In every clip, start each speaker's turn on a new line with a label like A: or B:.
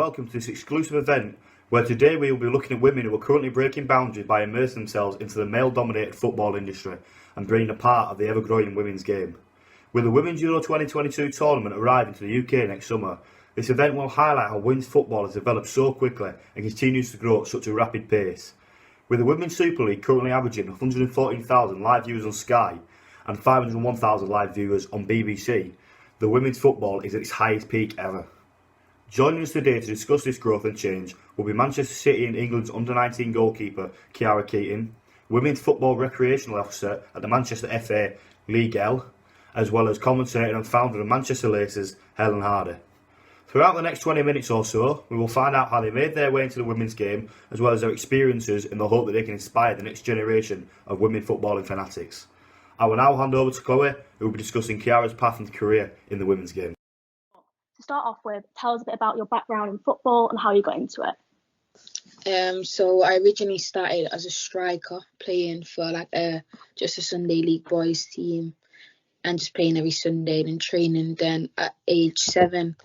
A: welcome to this exclusive event where today we will be looking at women who are currently breaking boundaries by immersing themselves into the male-dominated football industry and being a part of the ever-growing women's game. With the Women's Euro 2022 tournament arriving to the UK next summer, this event will highlight how women's football has developed so quickly and continues to grow at such a rapid pace. With the Women's Super League currently averaging 114,000 live viewers on Sky and 501,000 live viewers on BBC, the women's football is at its highest peak ever. Joining us today to discuss this growth and change will be Manchester City and England's under-19 goalkeeper Khiara Keating, Women's Football Recreational Officer at the Manchester FA League L, as well as commentator and founder of Manchester Laces, Helen Hardy. Throughout the next 20 minutes or so, we will find out how they made their way into the women's game, as well as their experiences in the hope that they can inspire the next generation of women footballing fanatics. I will now hand over to Chloe, who will be discussing Khiara's path and career in the women's game.
B: To start off with, tell us a bit about your background in football and how you got into it.
C: So I originally started as a striker, playing for just a Sunday League boys team, and just playing every Sunday and training. Then at age 7,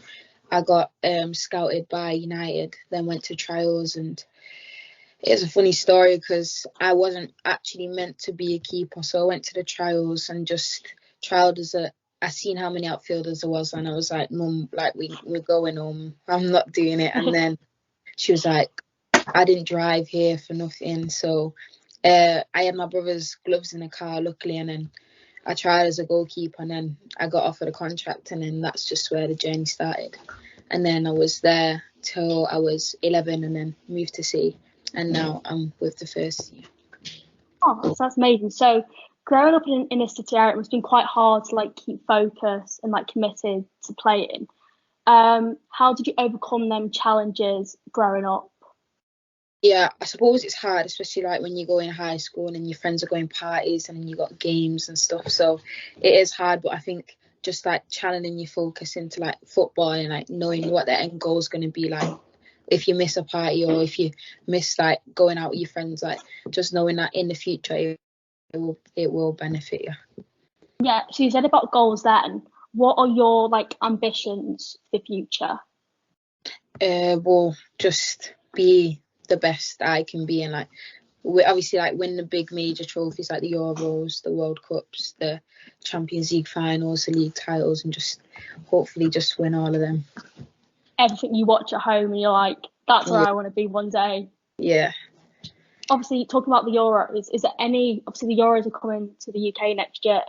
C: I got scouted by United, then went to trials, and it's a funny story because I wasn't actually meant to be a keeper. So I went to the trials and just trialed I seen how many outfielders there was, and I was like, Mum, we're going home. I'm not doing it. And then she was like, I didn't drive here for nothing. So I had my brother's gloves in the car, luckily, and then I tried as a goalkeeper, and then I got offered a contract, and then that's just where the journey started. And then I was there till I was 11, and then moved to City, and now I'm with the first team.
B: Oh, that's amazing. So growing up in a city area, it must have been quite hard to keep focus and committed to playing. How did you overcome them challenges growing up?
C: Yeah, I suppose it's hard, especially when you go in high school and your friends are going parties and you got games and stuff. So it is hard, but I think just channeling your focus into football and knowing what the end goal is going to be if you miss a party or if you miss going out with your friends, just knowing that in the future it will benefit you.
B: Yeah, so you said about goals then. What are your ambitions for the future?
C: Well, just be the best I can be, and we obviously win the big major trophies like the Euros, the World Cups, the Champions League finals, the league titles, and just hopefully just win all of them.
B: Everything you watch at home and you're like, that's where I want to be one day.
C: Yeah.
B: Obviously, talking about the Euros, is there any, obviously the Euros are coming to the UK next year,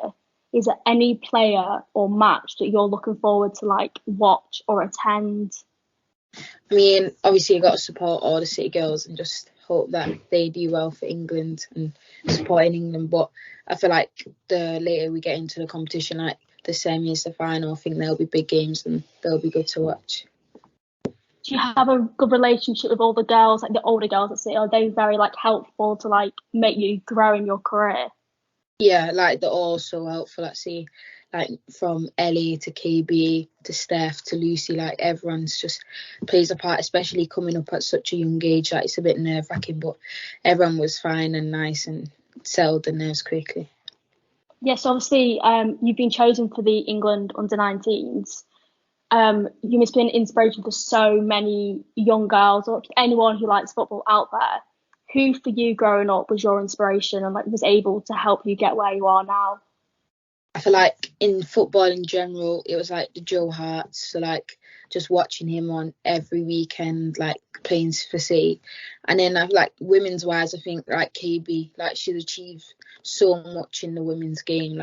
B: is there any player or match that you're looking forward to watch or attend?
C: I mean, obviously you got to support all the City girls and just hope that they do well for England and supporting England. But I feel the later we get into the competition, the semis, the final, I think there'll be big games and they'll be good to watch.
B: Do you have a good relationship with all the girls, the older girls at City? Are they very helpful to make you grow in your career?
C: Yeah, they're all so helpful at City. From Ellie to KB to Steph to Lucy, everyone's just plays a part, especially coming up at such a young age. It's a bit nerve-wracking, but everyone was fine and nice and settled the nerves quickly.
B: Yes, obviously, you've been chosen for the England under-19s. You must be an inspiration for so many young girls or anyone who likes football out there. Who, for you growing up, was your inspiration and was able to help you get where you are now?
C: I feel in football in general, it was the Joe Harts. So just watching him on every weekend, playing for City. And then women's wise, I think KB, she's achieved so much in the women's game.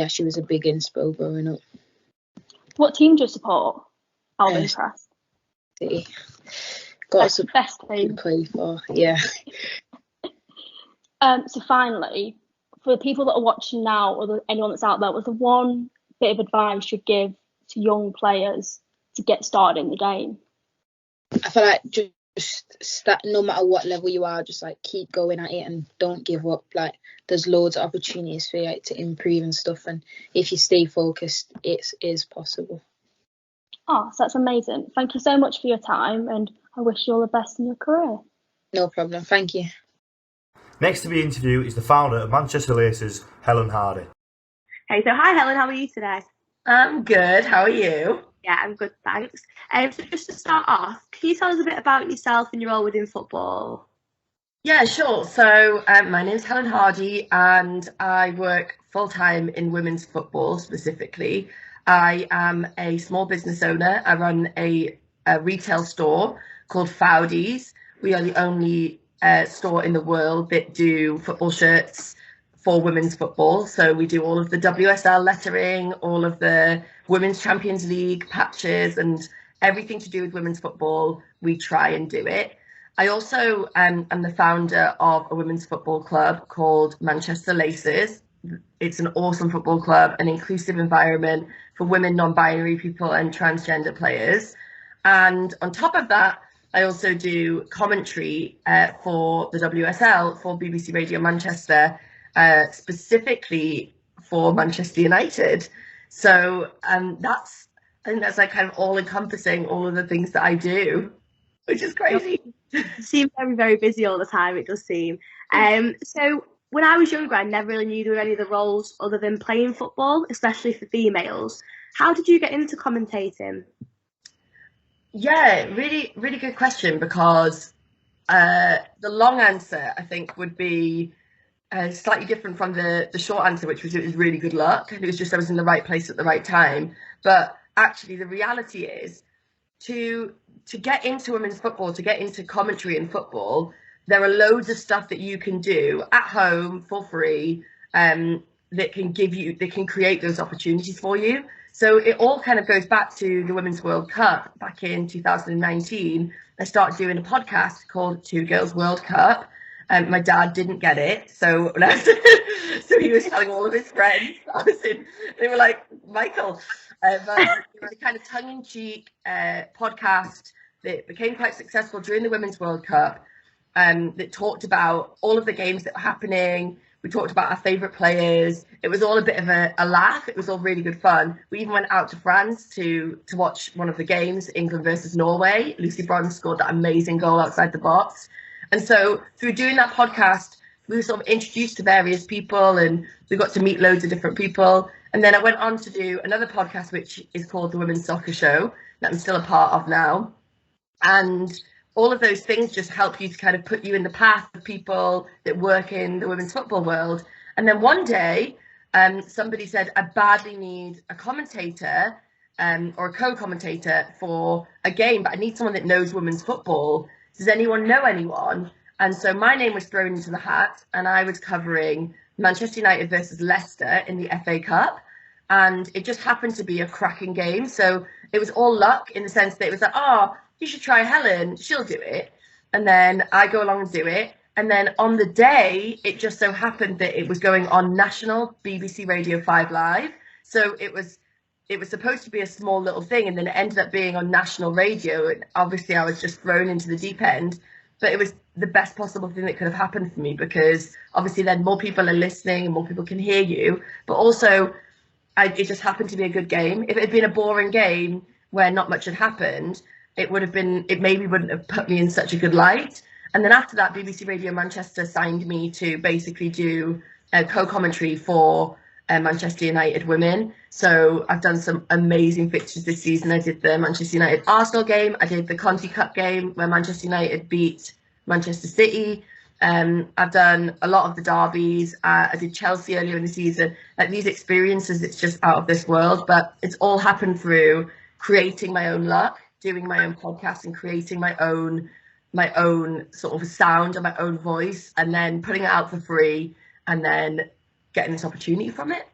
C: She was a big inspo growing up.
B: What team do you support? Out of interest.
C: City.
B: That's the best team
C: to play for. Yeah.
B: So finally, for the people that are watching now or anyone that's out there, what's the one bit of advice you'd give to young players to get started in the game?
C: I feel just start, no matter what level you are, just keep going at it and don't give up. There's loads of opportunities for you to improve and stuff, and if you stay focused, it is possible.
B: Oh, so that's amazing. Thank you so much for your time, and I wish you all the best in your career.
C: No problem, thank you.
A: Next to be interviewed is the founder of Manchester Laces, Helen Hardy.
D: Hey, so hi Helen, how are you today?
E: I'm good, how are you?
D: Yeah, I'm good, thanks. So just to start off, can you tell us a bit about yourself and your role within football?
E: Yeah, sure. So my name's Helen Hardy and I work full-time in women's football specifically. I am a small business owner. I run a retail store called Fowdies. We are the only store in the world that do football shirts for women's football. So we do all of the WSL lettering, all of the Women's Champions League patches, and everything to do with women's football. We try and do it. I also am the founder of a women's football club called Manchester Laces. It's an awesome football club, an inclusive environment for women, non-binary people and transgender players. And on top of that, I also do commentary for the WSL, for BBC Radio Manchester, specifically for Manchester United. So I think that's like kind of all encompassing all of the things that I do, which is crazy.
D: You seem very, very busy all the time, it does seem. So when I was younger, I never really knew there were any of the roles other than playing football, especially for females. How did you get into commentating?
E: Yeah, really, really good question, because the long answer, I think, would be slightly different from the short answer, which was it was really good luck. And it was just I was in the right place at the right time. But actually, the reality is to get into women's football, to get into commentary in football, there are loads of stuff that you can do at home for free that can create those opportunities for you. So it all kind of goes back to the Women's World Cup back in 2019. I started doing a podcast called Two Girls World Cup. My dad didn't get it, so so he was telling all of his friends. They were like, Michael. But it was a kind of tongue-in-cheek podcast that became quite successful during the Women's World Cup, that talked about all of the games that were happening. We talked about our favourite players. It was all a bit of a laugh. It was all really good fun. We even went out to France to watch one of the games, England versus Norway. Lucy Bronze scored that amazing goal outside the box. And so through doing that podcast, we were sort of introduced to various people and we got to meet loads of different people. And then I went on to do another podcast, which is called The Women's Soccer Show, that I'm still a part of now. And all of those things just help you to kind of put you in the path of people that work in the women's football world. And then one day, somebody said, I badly need a commentator or a co-commentator for a game, but I need someone that knows women's football. Does anyone know anyone? And so my name was thrown into the hat, and I was covering Manchester United versus Leicester in the FA Cup. And it just happened to be a cracking game. So it was all luck in the sense that it was like, oh, you should try Helen, she'll do it. And then I go along and do it. And then on the day, it just so happened that it was going on national BBC Radio 5 Live. So it was supposed to be a small little thing, and then it ended up being on national radio. And obviously I was just thrown into the deep end, but it was the best possible thing that could have happened for me, because obviously then more people are listening and more people can hear you. But also it just happened to be a good game. If it had been a boring game where not much had happened, it maybe wouldn't have put me in such a good light. And then after that, BBC Radio Manchester signed me to basically do co-commentary for Manchester United women. So I've done some amazing fixtures this season. I did the Manchester United Arsenal game. I did the Conti Cup game where Manchester United beat Manchester City. I've done a lot of the derbies. I did Chelsea earlier in the season. Like, these experiences, it's just out of this world. But it's all happened through creating my own luck, doing my own podcast and creating my own sort of sound and my own voice, and then putting it out for free and then getting this opportunity from it.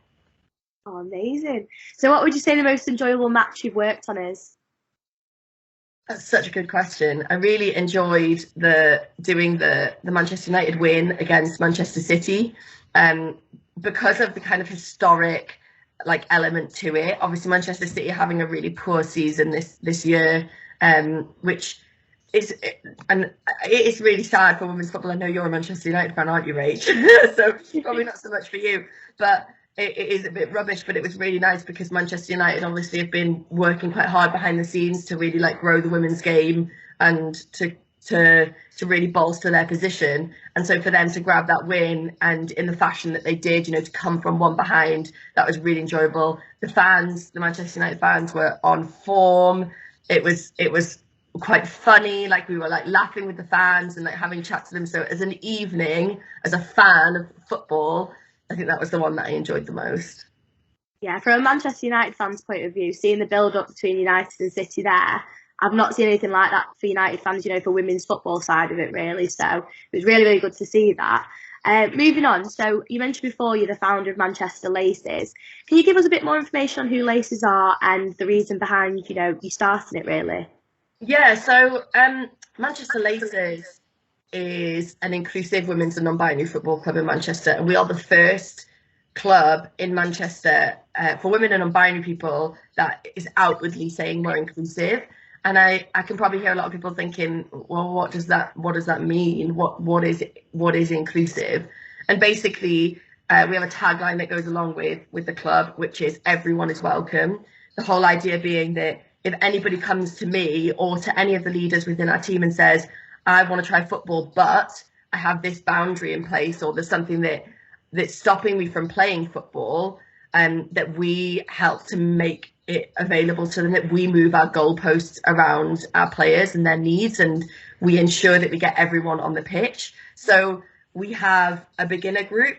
D: Oh, amazing. So what would you say the most enjoyable match you've worked on is?
E: That's such a good question. I really enjoyed doing the Manchester United win against Manchester City, because of the kind of historic element to it. Obviously Manchester City are having a really poor season this year, which is, and it is really sad for women's football. I know you're a Manchester United fan, aren't you, Rach? So probably not so much for you, but it is a bit rubbish. But it was really nice because Manchester United obviously have been working quite hard behind the scenes to really grow the women's game and to to really bolster their position. And so for them to grab that win, and in the fashion that they did, to come from one behind, that was really enjoyable. The Manchester United fans were on form. It was quite funny. Like, we were like laughing with the fans and like having chats to them. So as an evening, as a fan of football, I think that was the one that I enjoyed the most.
D: Yeah, from a Manchester United fan's point of view, seeing the build-up between United and City there, I've not seen anything like that for United fans, for women's football side of it, really. So it was really, really good to see that. Moving on, so you mentioned before you're the founder of Manchester Laces. Can you give us a bit more information on who Laces are and the reason behind, you starting it, really?
E: Yeah, so Manchester Laces is an inclusive women's and non-binary football club in Manchester, and we are the first club in Manchester for women and non-binary people that is outwardly saying we're inclusive. And I can probably hear a lot of people thinking, well, what does that mean? What is inclusive? And basically, we have a tagline that goes along with the club, which is everyone is welcome. The whole idea being that if anybody comes to me or to any of the leaders within our team and says, I want to try football, but I have this boundary in place, or there's something that's stopping me from playing football, that we help to make it available to them, that we move our goalposts around our players and their needs, and we ensure that we get everyone on the pitch. So we have a beginner group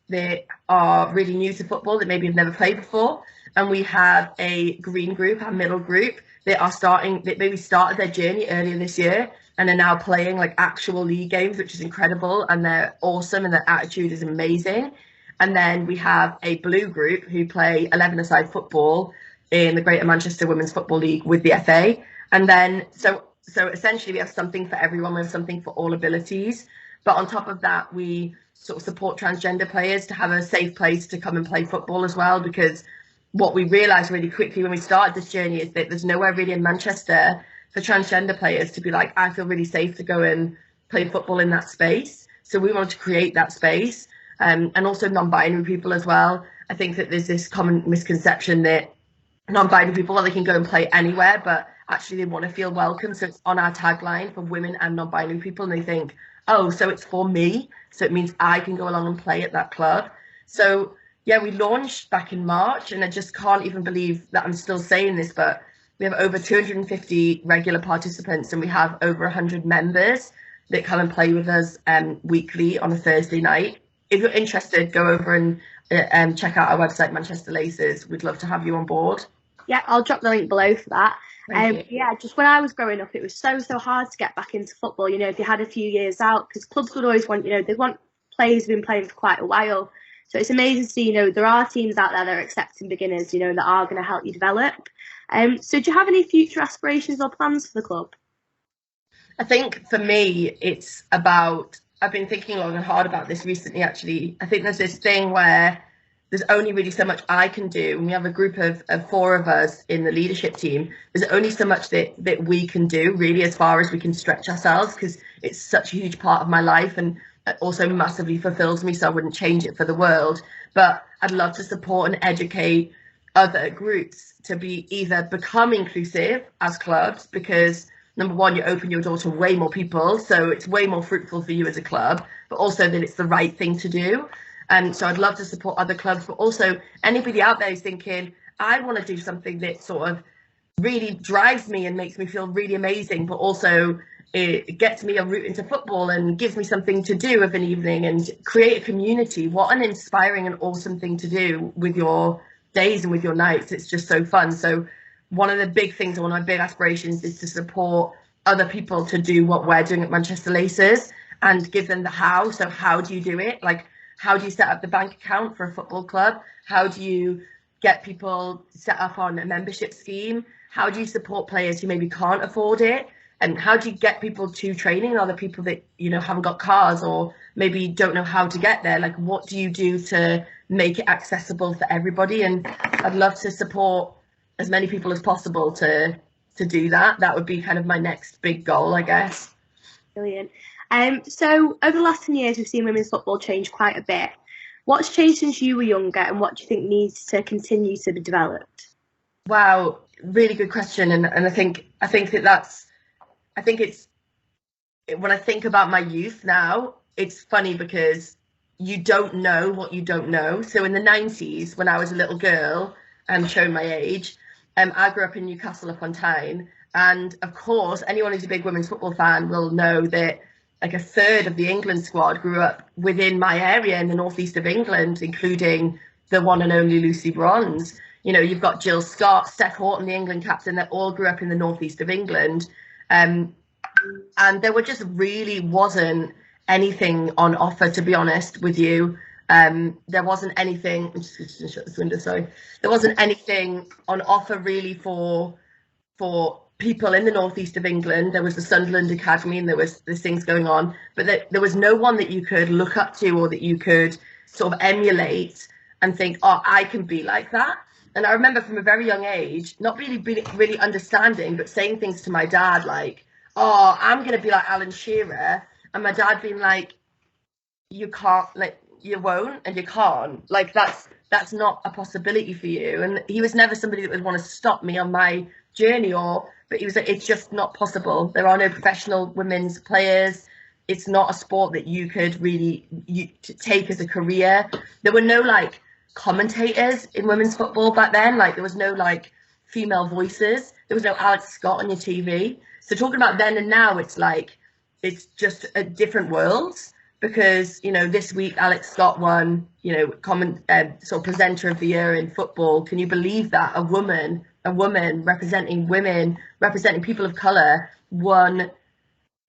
E: that are really new to football, that maybe have never played before, and we have a green group, our middle group, that maybe started their journey earlier this year and are now playing like actual league games, which is incredible, and they're awesome and their attitude is amazing. And then we have a blue group who play 11-a-side football in the Greater Manchester Women's Football League with the FA. And then so essentially we have something for everyone, we have something for all abilities. But on top of that, we sort of support transgender players to have a safe place to come and play football as well, because what we realised really quickly when we started this journey is that there's nowhere really in Manchester for transgender players to be like, I feel really safe to go and play football in that space. So we wanted to create that space, and also non-binary people as well. I think that there's this common misconception that non-binary people, well, they can go and play anywhere, but actually they want to feel welcome. So it's on our tagline for women and non-binary people, and they think, oh, so it's for me, so it means I can go along and play at that club. So yeah, we launched back in March, and I just can't even believe that I'm still saying this, but we have over 250 regular participants, and we have over 100 members that come and play with us weekly on a Thursday night. If you're interested, go over and check out our website, Manchester Laces. We'd love to have you on board.
D: Yeah, I'll drop the link below for that.
E: Thank you.
D: Yeah, just when I was growing up, it was so hard to get back into football. If you had a few years out, because clubs would always want, they want players who've been playing for quite a while. So it's amazing to see, there are teams out there that are accepting beginners, that are going to help you develop. So do you have any future aspirations or plans for the club?
E: I think for me, it's about, I've been thinking long and hard about this recently, actually. I think there's this thing where there's only really so much I can do. And we have a group of 4 of us in the leadership team. There's only so much that we can do, really, as far as we can stretch ourselves, because it's such a huge part of my life and also massively fulfills me, so I wouldn't change it for the world. But I'd love to support and educate other groups to become inclusive as clubs, because number one, you open your door to way more people, so it's way more fruitful for you as a club, but also that it's the right thing to do. And so I'd love to support other clubs, but also anybody out there who's thinking, I want to do something that sort of really drives me and makes me feel really amazing, but also it gets me a route into football and gives me something to do of an evening and create a community. What an inspiring and awesome thing to do with your days and with your nights. It's just so fun. So one of the big things, one of my big aspirations, is to support other people to do what we're doing at Manchester Laces and give them the how. So how do you do it? Like, how do you set up the bank account for a football club? How do you get people set up on a membership scheme? How do you support players who maybe can't afford it? And how do you get people to training and other people that, haven't got cars or maybe don't know how to get there? Like, what do you do to make it accessible for everybody? And I'd love to support as many people as possible to do that. That would be kind of my next big goal, I guess.
D: Brilliant. So over the last 10 years, we've seen women's football change quite a bit. What's changed since you were younger, and what do you think needs to continue to be developed?
E: Wow, really good question. And I think it's when I think about my youth now, it's funny because you don't know what you don't know. So in the 90s, when I was a little girl, showing my age, I grew up in Newcastle upon Tyne. And of course, anyone who's a big women's football fan will know that like a third of the England squad grew up within my area in the northeast of England, including the one and only Lucy Bronze. You know, you've got Jill Scott, Steph Houghton, the England captain, that all grew up in the northeast of England. And there were just really wasn't anything on offer, to be honest with you. There wasn't anything. I'm just going to shut this window. Sorry. There wasn't anything on offer really for people in the northeast of England. There was the Sunderland Academy, and there's things going on, but there was no one that you could look up to or that you could sort of emulate and think, oh, I can be like that. And I remember from a very young age, not really understanding, but saying things to my dad like, oh, I'm going to be like Alan Shearer. And my dad being like, you can't, like, you won't and you can't. Like, that's not a possibility for you. And he was never somebody that would want to stop me on my journey, but he was like, it's just not possible. There are no professional women's players. It's not a sport that you could really take as a career. There were no like commentators in women's football back then. Like there was no like female voices. There was no Alex Scott on your TV. So talking about then and now, it's like, it's just a different worlds. Because, you know, this week Alex Scott won, you know, sort of presenter of the year in football. Can you believe that a woman representing women, representing people of colour, won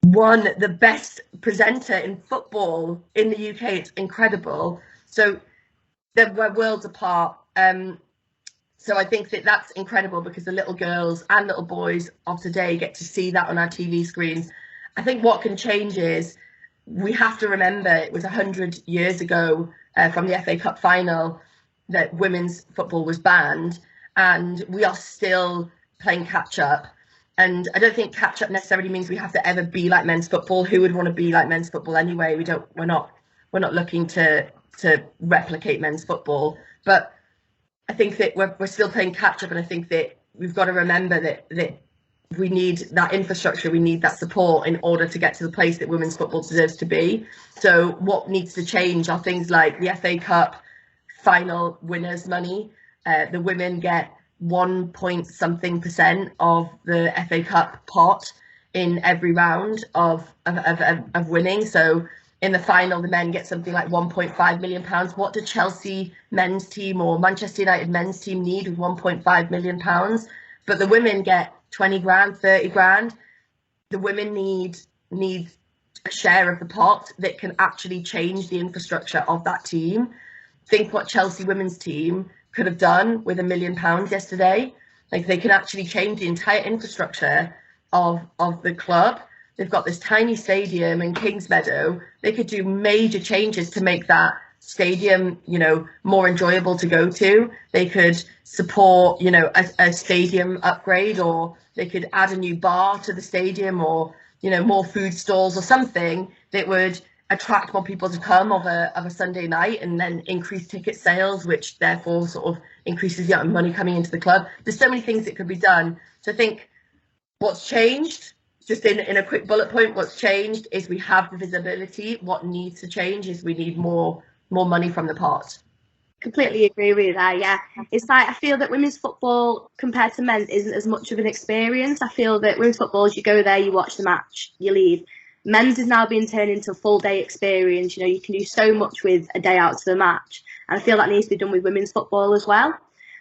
E: the best presenter in football in the UK? It's incredible. So we're worlds apart. So I think that that's incredible because the little girls and little boys of today get to see that on our TV screens. I think what can change is, we have to remember it was 100 years ago from the FA Cup final that women's football was banned, and we are still playing catch up. And I don't think catch up necessarily means we have to ever be like men's football. Who would want to be like men's football anyway? We're not looking to replicate men's football. But I think that we're still playing catch up, and I think that we've got to remember that we need that infrastructure, we need that support in order to get to the place that women's football deserves to be. So what needs to change are things like the FA Cup final winners money. The women get 1 point something% of the FA Cup pot in every round of winning. So in the final, the men get something like £1.5 million. What do Chelsea men's team or Manchester United men's team need with £1.5 million? But the women get 20 grand, 30 grand. The women need a share of the pot that can actually change the infrastructure of that team. Think what Chelsea women's team could have done with £1 million yesterday. Like they can actually change the entire infrastructure of the club. They've got this tiny stadium in Kingsmeadow. They could do major changes to make that stadium, you know, more enjoyable to go to. They could support, you know, a stadium upgrade, or they could add a new bar to the stadium, or, you know, more food stalls or something that would attract more people to come of a Sunday night, and then increase ticket sales, which therefore sort of increases the amount of money coming into the club. There's so many things that could be done. So I think what's changed, just in a quick bullet point, what's changed is we have the visibility. What needs to change is we need more money from the pot.
D: Completely agree with that. Yeah, it's like I feel that women's football compared to men's isn't as much of an experience. I feel that women's football, you go there, you watch the match, you leave. Men's is now being turned into a full day experience. You know, you can do so much with a day out to the match, and I feel that needs to be done with women's football as well.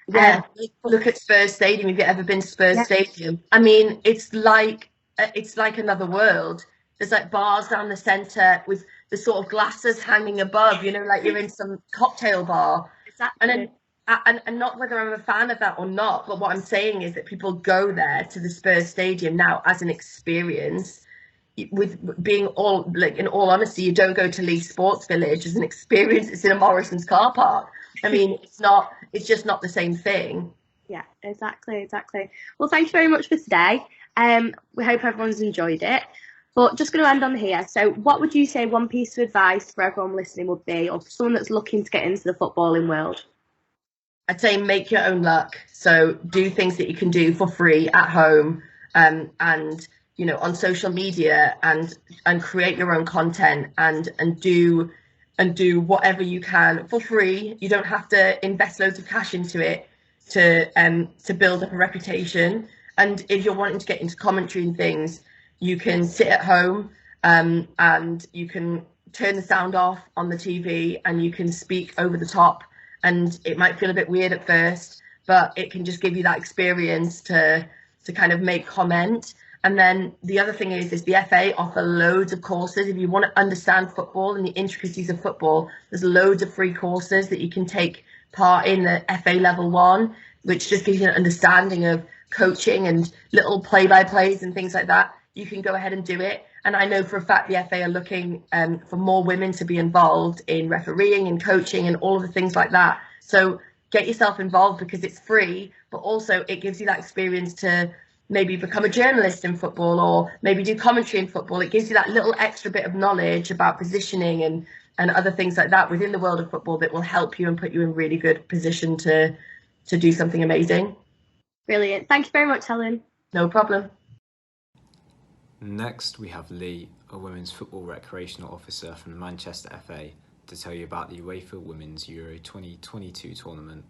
E: Yeah, look at Spurs Stadium. Have you ever been to Spurs Stadium? I mean, it's like another world. There's like bars down the centre with the sort of glasses hanging above, you know, like you're in some cocktail bar.
D: Exactly.
E: And not whether I'm a fan of that or not, but what I'm saying is that people go there to the Spurs Stadium now as an experience. With being all, like, in all honesty, you don't go to Leigh Sports Village as an experience. It's in a Morrison's car park. I mean, it's just not the same thing.
D: Yeah, exactly. Well, thank you very much for today. We hope everyone's enjoyed it. But just going to end on here. So what would you say one piece of advice for everyone listening would be, or for someone that's looking to get into the footballing world?
E: I'd say make your own luck. So do things that you can do for free at home, and on social media and create your own content and do whatever you can for free. You don't have to invest loads of cash into it to build up a reputation. And if you're wanting to get into commentary and things, you can sit at home and you can turn the sound off on the TV and you can speak over the top. And it might feel a bit weird at first, but it can just give you that experience to kind of make comment. And then the other thing is the FA offer loads of courses. If you want to understand football and the intricacies of football, there's loads of free courses that you can take part in the FA Level 1, which just gives you an understanding of coaching and little play-by-plays and things like that. You can go ahead and do it. And I know for a fact the FA are looking for more women to be involved in refereeing and coaching and all of the things like that. So get yourself involved because it's free, but also it gives you that experience to maybe become a journalist in football or maybe do commentary in football. It gives you that little extra bit of knowledge about positioning and other things like that within the world of football that will help you and put you in really good position to do something amazing.
D: Brilliant. Thank you very much, Helen.
E: No problem.
F: Next, we have Lee, a Women's Football Recreational Officer from the Manchester FA, to tell you about the UEFA Women's Euro 2022 tournament,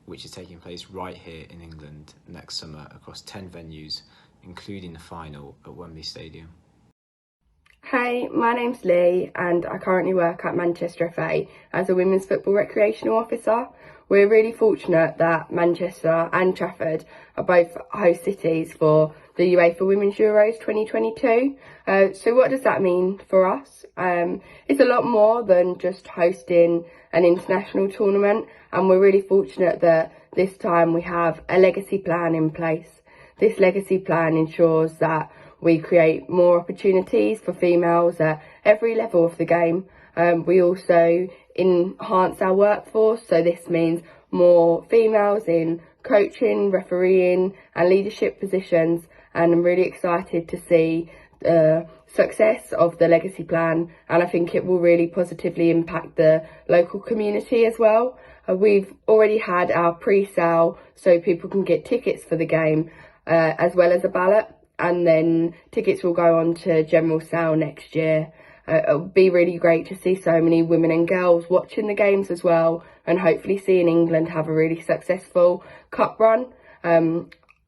F: which is taking place right here in England next summer across 10 venues, including the final at Wembley Stadium.
G: Hey, my name's Lee and I currently work at Manchester FA as a Women's Football Recreational Officer. We're really fortunate that Manchester and Trafford are both host cities for the UEFA Women's Euros 2022. So what does that mean for us? It's a lot more than just hosting an international tournament, and we're really fortunate that this time we have a legacy plan in place. This legacy plan ensures that we create more opportunities for females at every level of the game. We also enhance our workforce, so this means more females in coaching, refereeing and leadership positions, and I'm really excited to see the success of the legacy plan, and I think it will really positively impact the local community as well. We've already had our pre-sale so people can get tickets for the game as well as a ballot, and then tickets will go on to general sale next year. It'll be really great to see so many women and girls watching the games as well, and hopefully seeing England have a really successful cup run.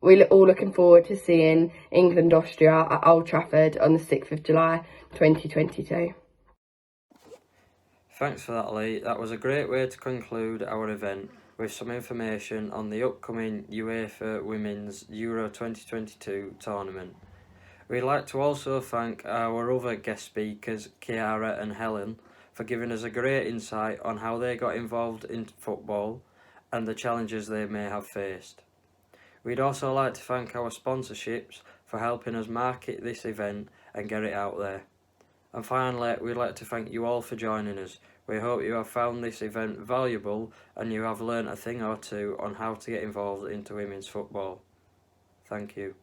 G: We're all looking forward to seeing England-Austria at Old Trafford on the 6th of July 2022.
H: Thanks for that, Lee. That was a great way to conclude our event with some information on the upcoming UEFA Women's Euro 2022 tournament. We'd like to also thank our other guest speakers, Khiara and Helen, for giving us a great insight on how they got involved in football and the challenges they may have faced. We'd also like to thank our sponsorships for helping us market this event and get it out there. And finally, we'd like to thank you all for joining us. We hope you have found this event valuable and you have learnt a thing or two on how to get involved into women's football. Thank you.